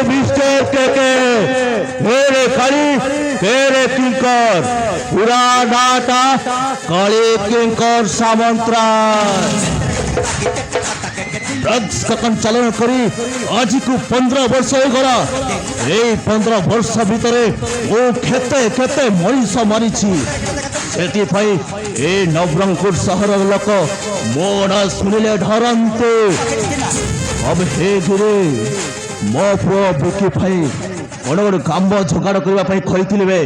Mister के मेरे खड़ी तेरे किंकर पूरा नाटा काले किंकर सामंतराज ड्रग्स का संचालन करी आज को 15 वर्ष हो गला। ए 15 वर्ष भितर वो खेते खेते मनीष मारी से नवरंगपुर सहर लोक मो ना शुणिले डरते। अब हे गुरु मो पुओ बुकी भाई कौन गोटे काम जोगाड़ करने कहते बे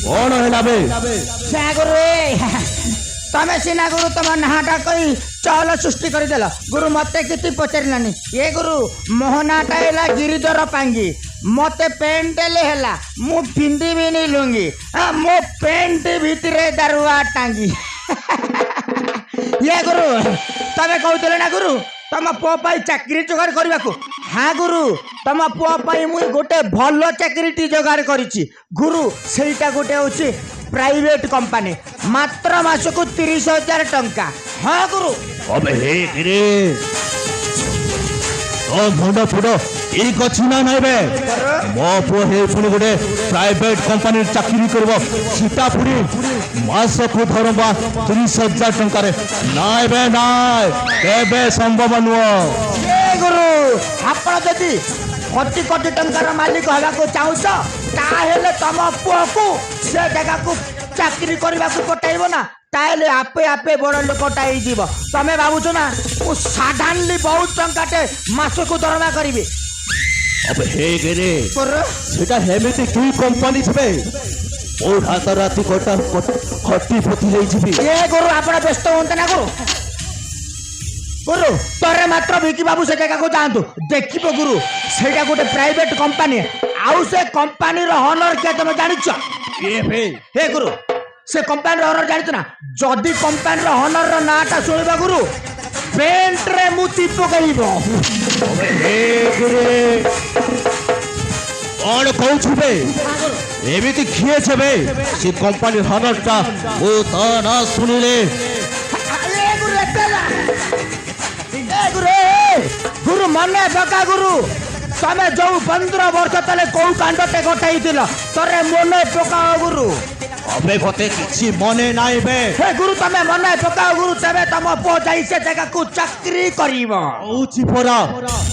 कौन है बे तमें सीना गुरु तुम नाटा कही चहल सृष्टि करदेल गुरु मत कि पचारानी ये गुरु मोहनाटा है गिरिधर पांगी मत पेंट है मु पिंधिबिनी लुंगी मो पेंट भितर दारुआ टांगी ये गुरु तमें कहते ना गुरु तुम पुओ चाकरी जोगाड़ करने को। हाँ गुरु तुम पुओ मुई गोटे भल चाकरी जोगाड़ करी गुरु सेटा गोटे हूँ प्राइवेट कंपनी मात्र मासको 30,000 टंका। हाँ गुरु अब हे गिरे तो मुंड फुट एक अच्छी ना नहीं बे मो पुओ हे पुणी गोटे प्राइवेट कंपनी चाकरी करब सीटा पुणी मासको धरबा 30,000 टंका नाई बे नाई केबे संभव नुह। गुरु आपण जदि कोटी कोटी टंकार मालिक हवा को चाहूच ताहेले तम पुओ को से जगह को चाकरी करने को पठाइब ना ताहेले आपे आपे बड़ लोकटा हो तमें भावुच ना साधारणली बहुत टंकाटे मासको दरमा करी। अब हे गेरे सेटा हेमिति की कंपनी छबे ओ रात राति कोटा खटी पति लई छिबी। ए गुरु आपण व्यस्त होंते ना गुरु गुरु तोरे मात्र विकी बाबू से जगह को जातु देखिबो गुरु सेटा गोटे प्राइवेट कंपनी आउ से कंपनी रो हनर के तुम जानिछ हे गुरु से कंपनी रो हनर जानिछ ना जदी कंपनी रो हनर रो नाटा सुनिबा गुरु पेंट रे मुती पकइबो। हे गुरु कौन कहू छबे एमिति किए छबे से कंपनी हनर ता ओ ता ना सुनिले गुरु मन पका गुरु तमें जो 15 वर्ष तले कौ कांडटे घटाई तोरे मन पका गुरु। अबे गते किछि मने नाइ बे हे गुरु तमें मन पका गुरु तबे तम पो जाई से जगह को चाकरी करिवो ओछि पोरा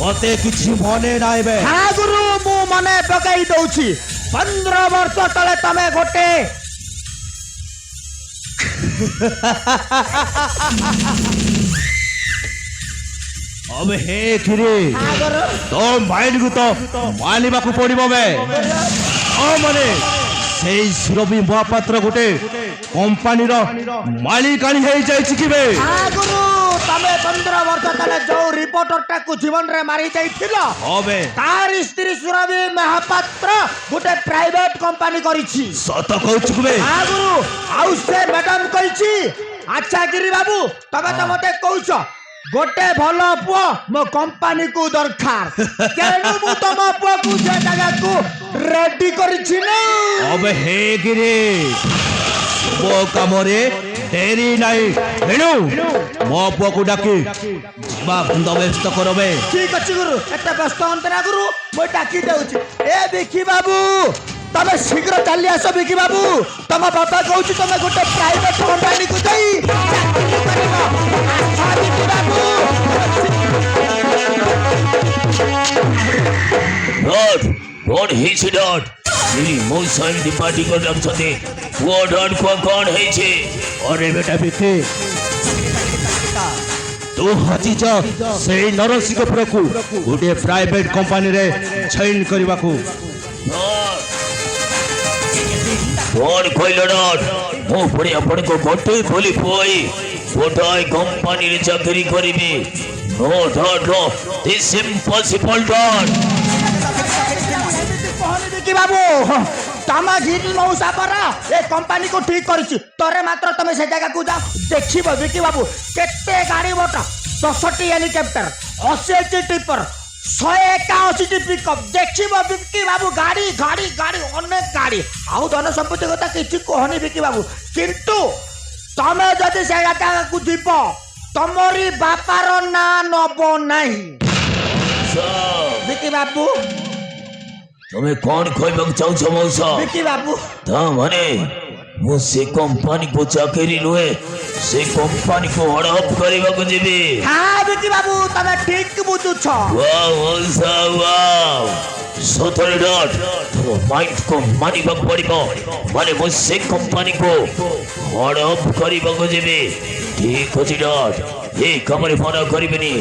गते किछि मने नाइ बे। हां गुरु मु मन पकाई दउछि 15 वर्ष तले तमें गोटे अब हे खिरे तो माइंड को तो मानिबा को पड़िबो बे ओ माने सेई सुरभि महापात्र गोटे कंपनी रो मालिकानी हे जाय छि कि बे। हां गुरु तमे 15 वर्ष तले जो रिपोर्टर टा को जीवन रे मारी जाइथिलो होबे तार स्त्री सुरभि महापात्र गोटे प्राइवेट कंपनी करी छि सत कहू छि बे। हां गुरु आउ से मैडम कहि छि अच्छा गिरी बाबू तबे तो मते कहूछ गोटे भल पुओ मो कंपनी को दरकार केनु मु तम पुओ को जे जगह को रेडी करि छि न। अब हे गिरे वो कामरे देरी नहीं हेनु मो पुओ को डाकी जीवा बंदोबस्त करबे। ठीक अछि गुरु एते व्यस्त होंत ना गुरु मो डाकी देउछि ए बिकी बाबू तमे शीघ्र चली आसो बिकी बाबू तम बाबा कहू तमे गोटे प्राइवेट कंपनी को जाई चाकरी करिवो आछा बिकी बाबू। What is it not? Really most time the party got up today. What on कौन है छे? अरे बेटा बिके तू हजी जा से नरसिंहपुर को गोटे प्राइवेट कंपनी रे जॉइन करबा को कौन कहलो डॉट मो पड़े अपन को बटे बोली पोई गोटाई कंपनी रे चाकरी करिबे no dot no this impossible dot. Biki babu तमा गिरी मौसा पर ए कंपनी को ठीक करिछि तोरे मात्र तमे से जगह को जाओ देखिबो बिकी बाबू केते गाड़ी मोटर 60 हेलीकॉप्टर 80 टिपर 181টি পিকअप ଦେଖିବ ବିକି ବାବୁ ଗାଡ଼ି ଗାଡ଼ି ଗାଡ଼ି ଅନେକ ଗାଡ଼ି ଆଉ ଧନ ସମ୍ପତ୍ତି କଥା କିଛି କହନି ବିକି ବାବୁ କିନ୍ତୁ ତମେ ଯଦି ସେ ଜାଗାକୁ ଯିବ ତମରି ବାପାର ନାଁ ନବ ନାହିଁ ବିକି ବାବୁ তুমি কোন কইବାକୁ চাହୁଛ ମଉସା ବିକି ବାବୁ ତା ମାନେ ମୁଁ ସେ କମ୍ପାନୀକୁ ଚାକିରି ନୁହେଁ ସେ କମ୍ପାନୀକୁ ହଡପ କରିବାକୁ ଯିବି ହଁ ବିକି ବାବୁ ତମେ ଠିକ ବୁଝୁଛ ୱାଓ ମଉସା ୱାଓ ସତରେ ଡଟ୍ ତମ ମାଇଣ୍ଡକୁ ମାନିବାକୁ ପଡ଼ିବ ମାନେ ମୁଁ ସେ କମ୍ପାନୀକୁ ହଡପ କରିବାକୁ ଯିବି ଠିକ ଅଛି ଡଟ୍ ଏ କାମରେ ମନା କରିବିନି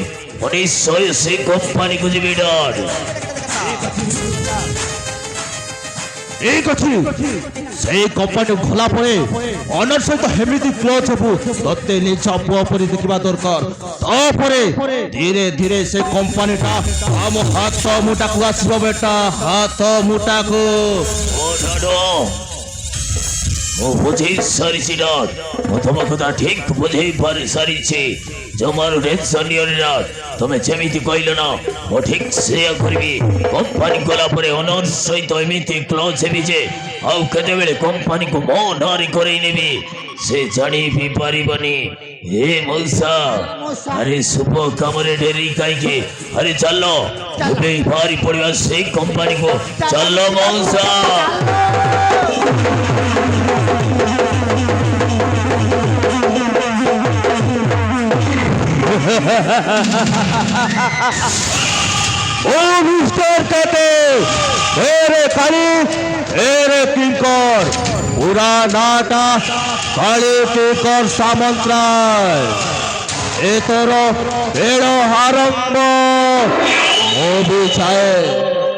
ମୁଁ ନିଶ୍ଚୟ ସେ କମ୍ପାନୀକୁ ଯିବି ଡଟ୍ ঠিক ଅଛି ସେଇ କମ୍ପାନୀ ଗଲା ପରେ ଅନର ସହିତ ହେମିତି କ୍ଲୋଜ ହେବୁ ତତେ ନିଜ ପୁଅ ପରି ଦେଖିବା ଦରକାର ତାପରେ ଧୀରେ ଧୀରେ ସେ କମ୍ପାନୀଟା ଆମ ହାତ ମୁଟାକୁ ଆସିବ ବେଟା ହାତ ମୁଟାକୁ ମୁଁ ବୁଝେଇ ସାରିଛି ଡଟ୍ ମୁଁ ତମ କଥା ଠିକ ବୁଝେଇ ପାରି ସାରିଛି ଜମାରୁ ଟେନସନ ନିଅନି ଡଟ୍ ତମେ ଯେମିତି କହିଲ ନା ମୁଁ ଠିକ ସେୟା କରିବି କମ୍ପାନୀ ଗଲା ପରେ ଅନର ସହିତ ଏମିତି କ୍ଲୋଜ ହେବି ଯେ ଆଉ କେତେବେଳେ କମ୍ପାନୀକୁ ମୋ ନାଁରେ କରେଇ ନେବି ସେ ଜାଣି ବି ପାରିବନି ଏ ମଉସା ଆରେ ଶୁଭ କାମରେ ଡେରି କାହିଁକି ଆରେ ଚାଲ ଏବେ ବାହାରି ପଡ଼ିବା ସେଇ କମ୍ପାନୀକୁ ଚାଲ ମଉସା ओ मिस्टर कहते तेरे काली तेरे किंकर पूरा नाटा काली किंकर सामंतराय ए तोर बेड़ो आरंभ मो भी चाहे